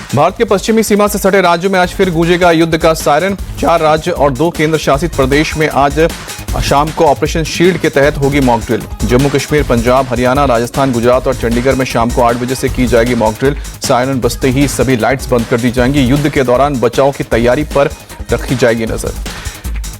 भारत के पश्चिमी सीमा से सटे राज्यों में आज फिर गूंजेगा युद्ध का सायरन। 4 राज्य और 2 केंद्र शासित प्रदेश में आज शाम को ऑपरेशन शील्ड के तहत होगी मॉक ड्रिल। जम्मू कश्मीर, पंजाब, हरियाणा, राजस्थान, गुजरात और चंडीगढ़ में शाम को 8 बजे से की जाएगी मॉक ड्रिल। सायरन बजते ही सभी लाइट्स बंद कर दी जाएंगी। युद्ध के दौरान बचाव की तैयारी पर रखी जाएगी नजर।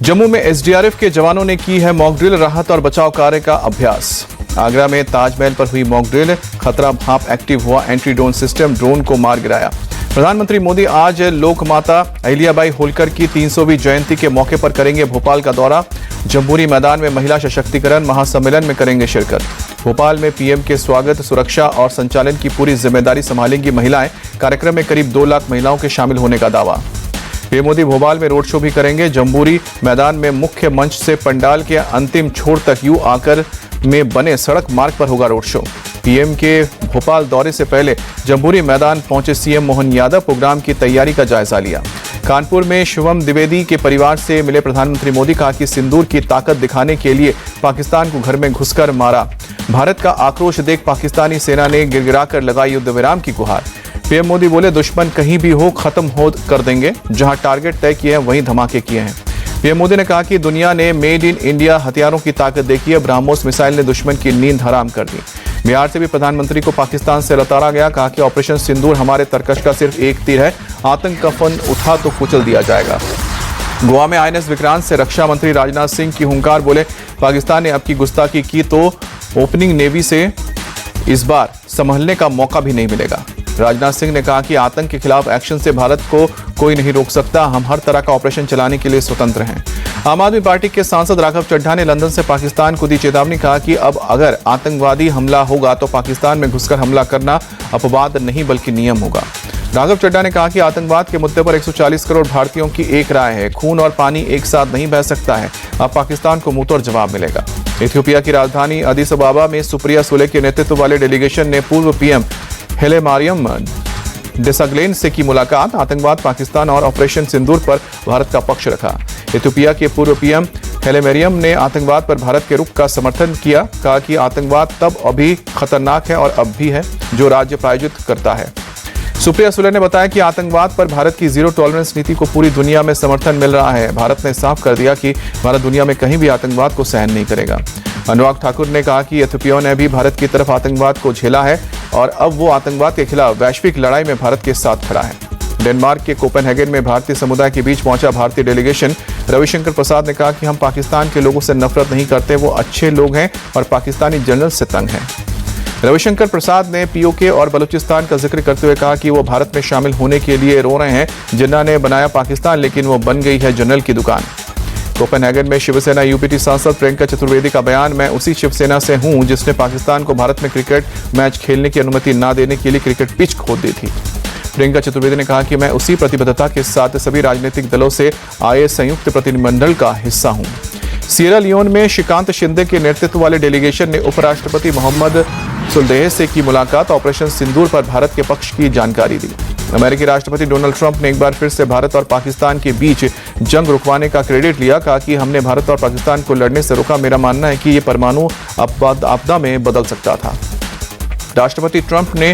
जम्मू में एसडीआरएफ के जवानों ने की है मॉक ड्रिल। राहत और बचाव कार्य का अभ्यास। आगरा में ताजमहल पर हुई मॉक ड्रिल। खतरा भाप एक्टिव हुआ एंटी ड्रोन सिस्टम, ड्रोन को मार गिराया। प्रधानमंत्री मोदी आज लोकमाता अहिल्याबाई होलकर की 300वीं जयंती के मौके पर करेंगे भोपाल का दौरा। जम्बूरी मैदान में महिला सशक्तिकरण महासम्मेलन में करेंगे शिरकत। भोपाल में पीएम के स्वागत, सुरक्षा और संचालन की पूरी जिम्मेदारी संभालेंगी महिलाएं। कार्यक्रम में करीब 2 लाख महिलाओं के शामिल होने का दावा। पीएम मोदी भोपाल में रोड शो भी करेंगे। जम्बूरी मैदान में मुख्य मंच से पंडाल के अंतिम छोर तक यू आकर में बने सड़क मार्ग पर होगा रोड शो। पीएम के भोपाल दौरे से पहले जम्बूरी मैदान पहुंचे सीएम मोहन यादव, प्रोग्राम की तैयारी का जायजा लिया। कानपुर में शिवम द्विवेदी के परिवार से मिले प्रधानमंत्री मोदी, कहा कि सिंदूर की ताकत दिखाने के लिए पाकिस्तान को घर में घुसकर मारा। भारत का आक्रोश देख पाकिस्तानी सेना ने गिड़गिड़ाकर लगाई युद्ध विराम की गुहार। पीएम मोदी बोले, दुश्मन कहीं भी हो खत्म हो कर देंगे। जहां टारगेट तय किए हैं वहीं धमाके किए हैं। पीएम मोदी ने कहा कि दुनिया ने मेड इन इंडिया हथियारों की ताकत देखी है। ब्रह्मोस मिसाइल ने दुश्मन की नींद हराम कर दी। बिहार से भी प्रधानमंत्री को पाकिस्तान से लताड़ा गया। कहा कि ऑपरेशन सिंदूर हमारे तरकश का सिर्फ एक तीर है। आतंक का फन उठा तो कुचल दिया जाएगा। गोवा में आईएनएस विक्रांत से रक्षा मंत्री राजनाथ सिंह की हुंकार। बोले, पाकिस्तान ने अब की गुस्ताखी की तो ओपनिंग नेवी से इस बार संभलने का मौका भी नहीं मिलेगा। राजनाथ सिंह ने कहा कि आतंक के खिलाफ एक्शन से भारत को कोई नहीं रोक सकता। हम हर तरह का ऑपरेशन चलाने के लिए स्वतंत्र हैं। आम आदमी पार्टी के सांसद राघव चड्ढा ने लंदन से पाकिस्तान को दी चेतावनी। कहा कि अब अगर आतंकवादी हमला होगा तो पाकिस्तान में घुसकर हमला करना अपवाद नहीं बल्कि नियम होगा। राघव चड्ढा ने कहा कि आतंकवाद के मुद्दे पर 140 करोड़ भारतीयों की एक राय है। खून और पानी एक साथ नहीं बह सकता है। अब पाकिस्तान को मुंहतोड़ जवाब मिलेगा। इथियोपिया की राजधानी अदिस अबाबा में सुप्रिया सुले के नेतृत्व वाले डेलीगेशन ने पूर्व पीएम हैलेमारियम डेसाग्नेन से की मुलाकात। आतंकवाद, पाकिस्तान और ऑपरेशन सिंदूर पर भारत का पक्ष रखा। इथियोपिया के पूर्व पीएम हैलेमारियम ने आतंकवाद पर भारत के रुख का समर्थन किया। कहा कि आतंकवाद तब अभी खतरनाक है और अब भी है जो राज्य प्रायोजित करता है। सुप्रिया सुले ने बताया कि आतंकवाद पर भारत की जीरो टॉलरेंस नीति को पूरी दुनिया में समर्थन मिल रहा है। भारत ने साफ कर दिया कि भारत दुनिया में कहीं भी आतंकवाद को सहन नहीं करेगा। अनुराग ठाकुर ने कहा कि इथियोपिया ने भी भारत की तरफ आतंकवाद को झेला है और अब वो आतंकवाद के खिलाफ वैश्विक लड़ाई में भारत के साथ खड़ा है। डेनमार्क के कोपेनहेगन में भारतीय समुदाय के बीच पहुंचा भारतीय डेलीगेशन। रविशंकर प्रसाद ने कहा कि हम पाकिस्तान के लोगों से नफरत नहीं करते, वो अच्छे लोग हैं और पाकिस्तानी जनरल से तंग हैं। रविशंकर प्रसाद ने पीओके और बलूचिस्तान का जिक्र करते हुए कहा कि वो भारत में शामिल होने के लिए रो रहे हैं। जिन्ना ने बनाया पाकिस्तान, लेकिन वो बन गई है जनरल की दुकान। कोपेनहेगन में शिवसेना यूपीटी सांसद प्रियंका चतुर्वेदी का बयान, मैं उसी शिवसेना से हूं जिसने पाकिस्तान को भारत में क्रिकेट मैच खेलने की अनुमति न देने के लिए क्रिकेट पिच खोद दी थी। प्रियंका चतुर्वेदी ने कहा कि मैं उसी प्रतिबद्धता के साथ सभी राजनीतिक दलों से आए संयुक्त प्रतिनिधिमंडल का हिस्सा हूं। सियरा लियोन में श्रीकांत शिंदे के नेतृत्व वाले डेलीगेशन ने उपराष्ट्रपति मोहम्मद सुल्देह से की मुलाकात। ऑपरेशन सिंदूर पर भारत के पक्ष की जानकारी दी। अमेरिकी राष्ट्रपति डोनाल्ड ट्रंप ने एक बार फिर से भारत और पाकिस्तान के बीच जंग रुकवाने का क्रेडिट लिया। कहा कि हमने भारत और पाकिस्तान को लड़ने से रोका। मेरा मानना है कि ये परमाणु आपदा में बदल सकता था। राष्ट्रपति ट्रंप ने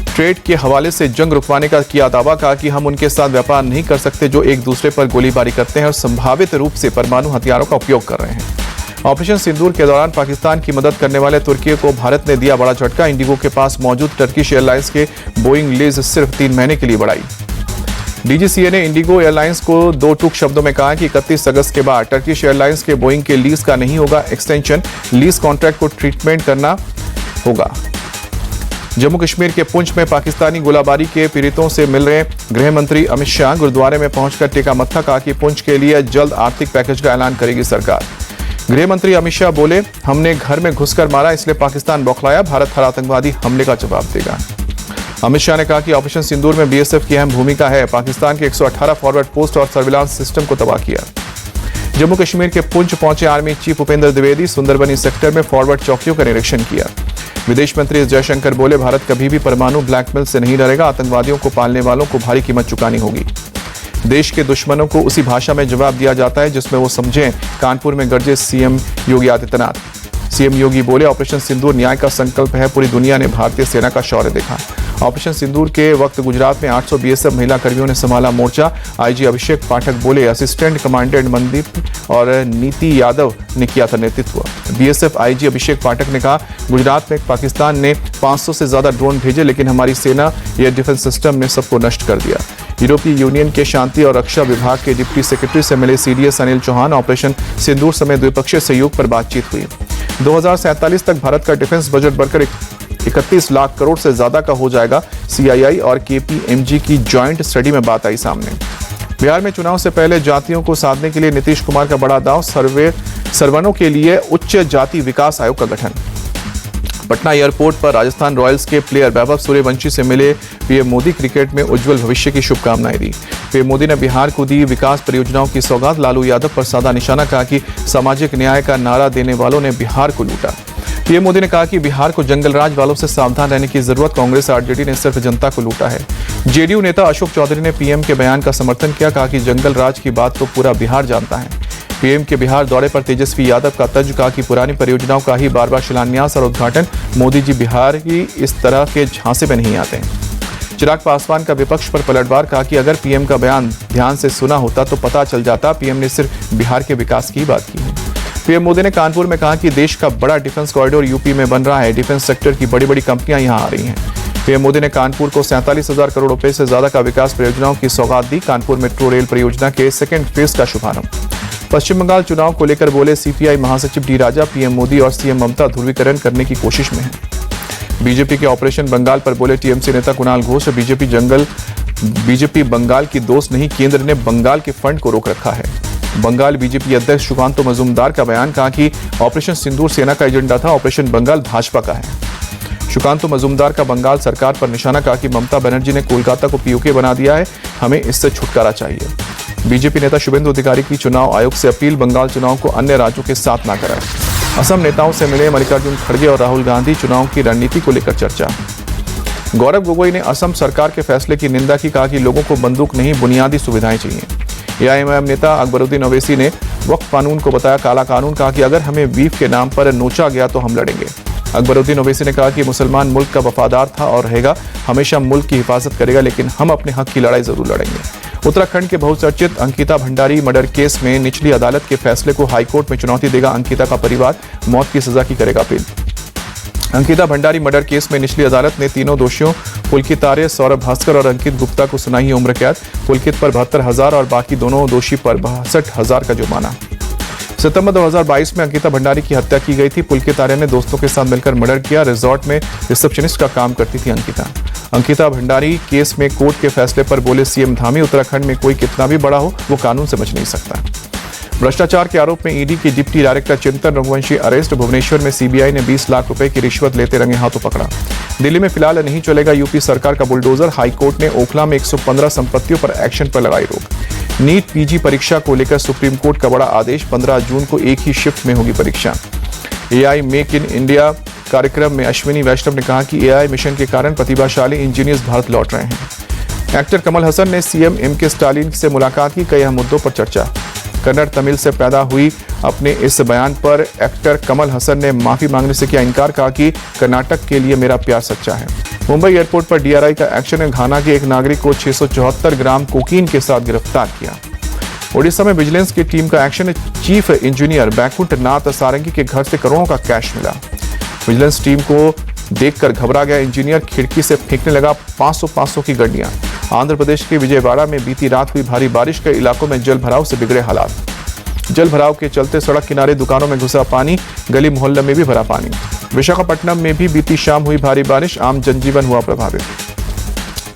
ट्रेड के हवाले से जंग रुकवाने का किया दावा। कहा कि हम उनके साथ व्यापार नहीं कर सकते जो एक दूसरे पर गोलीबारी करते हैं और संभावित रूप से परमाणु हथियारों का उपयोग कर रहे हैं। ऑपरेशन सिंदूर के दौरान पाकिस्तान की मदद करने वाले तुर्की को भारत ने दिया बड़ा झटका। इंडिगो के पास मौजूद टर्किश एयरलाइंस के बोइंग लीज सिर्फ 3 महीने के लिए बढ़ाई। डीजीसीए ने इंडिगो एयरलाइंस को 2 टूक शब्दों में कहा कि 31 अगस्त के बाद टर्किश एयरलाइंस के बोइंग के लीज का नहीं होगा एक्सटेंशन। लीज कॉन्ट्रैक्ट को ट्रीटमेंट करना होगा। जम्मू कश्मीर के पुंछ में पाकिस्तानी गोलाबारी के पीड़ितों से मिल रहे गृह मंत्री अमित शाह। गुरुद्वारे में पहुंचकर टेका मत्था। कहा कि पुंछ के लिए जल्द आर्थिक पैकेज का ऐलान करेगी सरकार। गृह मंत्री अमित शाह बोले, हमने घर में घुसकर मारा इसलिए पाकिस्तान बौखलाया। भारत हर आतंकवादी हमले का जवाब देगा। अमित शाह ने कहा कि ऑपरेशन सिंदूर में बीएसएफ की अहम भूमिका है। पाकिस्तान के 118 फॉरवर्ड पोस्ट और सर्विलांस सिस्टम को तबाह किया। जम्मू कश्मीर के पुंछ पहुंचे army chief Upendra Dwivedi. Sunderbani sector में फॉरवर्ड चौकियों का निरीक्षण किया। विदेश मंत्री एस जयशंकर बोले, भारत कभी भी परमाणु ब्लैकमेल से नहीं डरेगा। आतंकवादियों को पालने वालों को भारी कीमत चुकानी होगी। देश के दुश्मनों को उसी भाषा में जवाब दिया जाता है जिसमें वो समझें। कानपुर में गरजे सीएम योगी आदित्यनाथ। सीएम योगी बोले, ऑपरेशन सिंदूर न्याय का संकल्प है। पूरी दुनिया ने भारतीय सेना का शौर्य देखा। ऑपरेशन सिंदूर के वक्त गुजरात में 800 बीएसएफ महिला कर्मियों ने संभाला मोर्चा। आईजी अभिषेक पाठक बोले, असिस्टेंट कमांडेंट मनदीप और नीति यादव ने किया था नेतृत्व। बीएसएफ आईजी अभिषेक पाठक ने कहा, गुजरात में पाकिस्तान ने 500 से ज्यादा ड्रोन भेजे, लेकिन हमारी सेना एयर डिफेंस सिस्टम ने सबको नष्ट कर दिया। यूरोपीय यूनियन के शांति और रक्षा विभाग के डिप्टी सेक्रेटरी से मिले सीडीएस अनिल चौहान। ऑपरेशन सिंदूर समेत द्विपक्षीय सहयोग पर बातचीत हुई। 2047 तक भारत का डिफेंस बजट बढ़कर 31 लाख करोड़ से ज्यादा का हो जाएगा। सीआईआई और केपीएमजी की जॉइंट स्टडी में बात आई सामने। बिहार में चुनाव से पहले जातियों को साधने के लिए नीतीश कुमार का बड़ा दांव, सर्वनों के लिए उच्च जाति विकास आयोग का गठन। पटना एयरपोर्ट पर राजस्थान रॉयल्स के प्लेयर वैभव सूर्यवंशी से मिले पीएम मोदी। क्रिकेट में उज्जवल भविष्य की शुभकामनाएं दी। पीएम मोदी ने बिहार को दी विकास परियोजनाओं की सौगात। लालू यादव पर साधा निशाना, कहा कि सामाजिक न्याय का नारा देने वालों ने बिहार को लूटा। पीएम मोदी ने कहा कि बिहार को जंगलराज वालों से सावधान रहने की जरूरत, कांग्रेस आरजेडी ने सिर्फ जनता को लूटा है। जेडीयू नेता अशोक चौधरी ने पीएम के बयान का समर्थन किया, कहा कि जंगलराज की बात तो पूरा बिहार जानता है। पीएम के बिहार दौरे पर तेजस्वी यादव का तर्ज, कहा कि पुरानी परियोजनाओं का ही बार बार शिलान्यास और उद्घाटन। मोदी जी बिहार की इस तरह के झांसे में नहीं आते हैं। चिराग पासवान का विपक्ष पर पलटवार, कहा कि अगर पीएम का बयान ध्यान से सुना होता तो पता चल जाता पीएम ने सिर्फ बिहार के विकास की बात की है। पीएम मोदी ने कानपुर में कहा कि देश का बड़ा डिफेंस कॉरिडोर यूपी में बन रहा है। डिफेंस सेक्टर की बड़ी बड़ी कंपनियां यहां आ रही हैं। पीएम मोदी ने कानपुर को 47,000 करोड़ रुपए से ज्यादा का विकास परियोजनाओं की सौगात दी। कानपुर मेट्रो रेल परियोजना के सेकेंड फेज का शुभारंभ। पश्चिम बंगाल चुनाव को लेकर बोले सीपीआई महासचिव डी राजा, पीएम मोदी और सीएम ममता ध्रुवीकरण करने की कोशिश में है। बीजेपी के ऑपरेशन बंगाल पर बोले टीएमसी नेता कुणाल घोष, बीजेपी बंगाल की दोस्त नहीं, केंद्र ने बंगाल के फंड को रोक रखा है। बंगाल बीजेपी अध्यक्ष सुकांतो मजूमदार का बयान, कहा कि ऑपरेशन सिंदूर सेना का एजेंडा था, ऑपरेशन बंगाल भाजपा का है। सुकांतो मजूमदार का बंगाल सरकार पर निशाना, कहा कि ममता बनर्जी ने कोलकाता को पीओके बना दिया है, हमें इससे छुटकारा चाहिए। बीजेपी नेता शुभेंदु अधिकारी की चुनाव आयोग से अपील, बंगाल चुनाव को अन्य राज्यों के साथ न कराए। असम नेताओं से मिले मल्लिकार्जुन खड़गे और राहुल गांधी, चुनाव की रणनीति को लेकर चर्चा। गौरव गोगोई ने असम सरकार के फैसले की निंदा की, कहा कि लोगों को बंदूक नहीं बुनियादी सुविधाएं चाहिए। एआईएमआईएम नेता अकबरुद्दीन ओवैसी ने वक्फ कानून को बताया काला कानून, कहा कि अगर हमें बीफ के नाम पर नोचा गया तो हम लड़ेंगे। अकबरुद्दीन ओवैसी ने कहा कि मुसलमान मुल्क का वफादार था और रहेगा, हमेशा मुल्क की हिफाजत करेगा, लेकिन हम अपने हक की लड़ाई जरूर लड़ेंगे। उत्तराखंड के बहुचर्चित अंकिता भंडारी मर्डर केस में निचली अदालत के फैसले को हाईकोर्ट में चुनौती देगा अंकिता का परिवार, मौत की सजा की करेगा appeal. Ankita Bhandari murder case में निचली अदालत ने तीनों दोषियों पुलकित आर्य, सौरभ भास्कर और अंकित गुप्ता को सुनाई है उम्र कैद। पुलकित पर 72,000 और बाकी दोनों दोषी पर 62,000 का जुर्माना। सितंबर 2022 में अंकिता भंडारी की हत्या की गई थी। पुलकित आर्य ने दोस्तों के साथ मिलकर मर्डर किया। रिजॉर्ट में रिसेप्शनिस्ट का काम करती थी अंकिता भंडारी केस में कोर्ट के फैसले पर बोले सीएम धामी, उत्तराखंड में कोई कितना भी बड़ा हो वो कानून से बच नहीं सकता। भ्रष्टाचार के आरोप में ईडी के डिप्टी डायरेक्टर चिंतन रघुवंशी अरेस्ट। भुवनेश्वर में सीबीआई ने 20 लाख रुपए की रिश्वत लेते रंगे हाथों पकड़ा। दिल्ली में फिलहाल नहीं चलेगा यूपी सरकार का बुलडोजर। हाईकोर्ट ने ओखला में 115 संपत्तियों पर एक्शन पर लगाई रोक। नीट पीजी परीक्षा को लेकर सुप्रीम कोर्ट का बड़ा आदेश, 15 जून को एक ही शिफ्ट में होगी परीक्षा। एआई मेक इन इंडिया कार्यक्रम में अश्विनी वैष्णव ने कहा कि एआई मिशन के कारण प्रतिभाशाली इंजीनियर्स भारत लौट रहे हैं। एक्टर कमल हसन ने सीएम एमके स्टालिन से मुलाकात की, कई अहम मुद्दों पर चर्चा। कन्नड़ तमिल से पैदा हुई अपने इस बयान पर एक्टर कमल हसन ने माफी मांगने से किया इनकार, कहा कि कर्नाटक के लिए मेरा प्यार सच्चा है। मुंबई एयरपोर्ट पर डीआरआई का एक्शन ने घाना के एक नागरिक को 674 ग्राम कोकीन के साथ गिरफ्तार किया। ओडिशा में विजिलेंस की टीम का एक्शन, चीफ इंजीनियर बैकुंठ नाथ सारंगी के घर से करोड़ों का कैश मिला। विजिलेंस टीम को देखकर घबरा गया इंजीनियर, खिड़की से फेंकने लगा 500 की गड्डियां। आंध्र प्रदेश के विजयवाड़ा में बीती रात हुई भारी बारिश, के इलाकों में जल भराव से बिगड़े हालात। जल भराव के चलते सड़क किनारे दुकानों में घुसा पानी, गली मोहल्ले में भी भरा पानी। विशाखापट्टनम में भी बीती शाम हुई भारी बारिश, आम जनजीवन हुआ प्रभावित।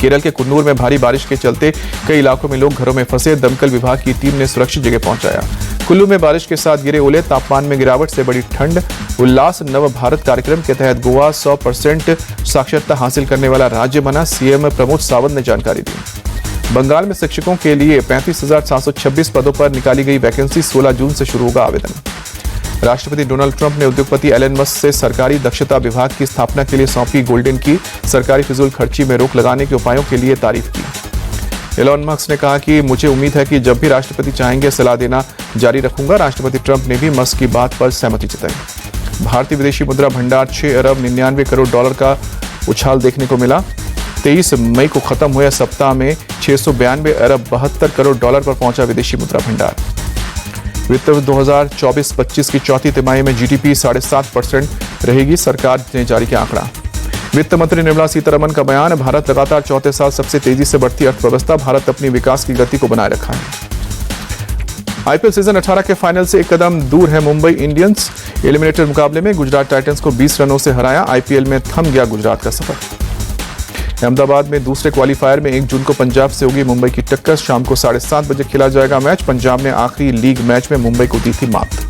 केरल के कुन्नूर में भारी बारिश के चलते कई इलाकों में लोग घरों में फंसे, दमकल विभाग की टीम ने सुरक्षित जगह पहुंचाया। कुल्लू में बारिश के साथ गिरे ओले, तापमान में गिरावट से बड़ी ठंड। उल्लास नव भारत कार्यक्रम के तहत गोवा 100% साक्षरता हासिल करने वाला राज्य बना, सीएम प्रमोद सावंत ने जानकारी दी। बंगाल में शिक्षकों के लिए 35,726 पदों पर निकाली गई वैकेंसी, 16 जून से शुरू होगा आवेदन। राष्ट्रपति डोनाल्ड ट्रंप ने उद्योगपति एलन मस्क से सरकारी दक्षता विभाग की स्थापना के लिए सौंपी गोल्डन की, सरकारी फिजूल खर्ची में रोक लगाने के उपायों के लिए तारीफ की। एलन मस्क ने कहा कि मुझे उम्मीद है कि जब भी राष्ट्रपति चाहेंगे सलाह देना जारी रखूंगा। राष्ट्रपति ट्रंप ने भी मस्क की बात पर सहमति जताई। भारतीय विदेशी मुद्रा भंडार 6 अरब 99 करोड़ डॉलर का उछाल देखने को मिला। 23 मई को खत्म हुए सप्ताह में 692 अरब 72 करोड़ डॉलर पर पहुंचा विदेशी मुद्रा भंडार। वित्त 2024-25 की चौथी तिमाही में जीडीपी 7.5% रहेगी, सरकार ने जारी किया आंकड़ा। वित्त मंत्री निर्मला सीतारमण का बयान, भारत लगातार चौथे साल सबसे तेजी से बढ़ती अर्थव्यवस्था, भारत अपनी विकास की गति को बनाए रखा है। आईपीएल सीजन 18 के फाइनल से एक कदम दूर है मुंबई इंडियंस। एलिमिनेटर मुकाबले में गुजरात टाइटंस को 20 रनों से हराया, आईपीएल में थम गया गुजरात का सफर। अहमदाबाद में दूसरे क्वालीफायर में 1 जून को पंजाब से होगी मुंबई की टक्कर, शाम को 7:30 बजे खेला जाएगा मैच। पंजाब ने आखिरी लीग मैच में मुंबई को दी थी मात।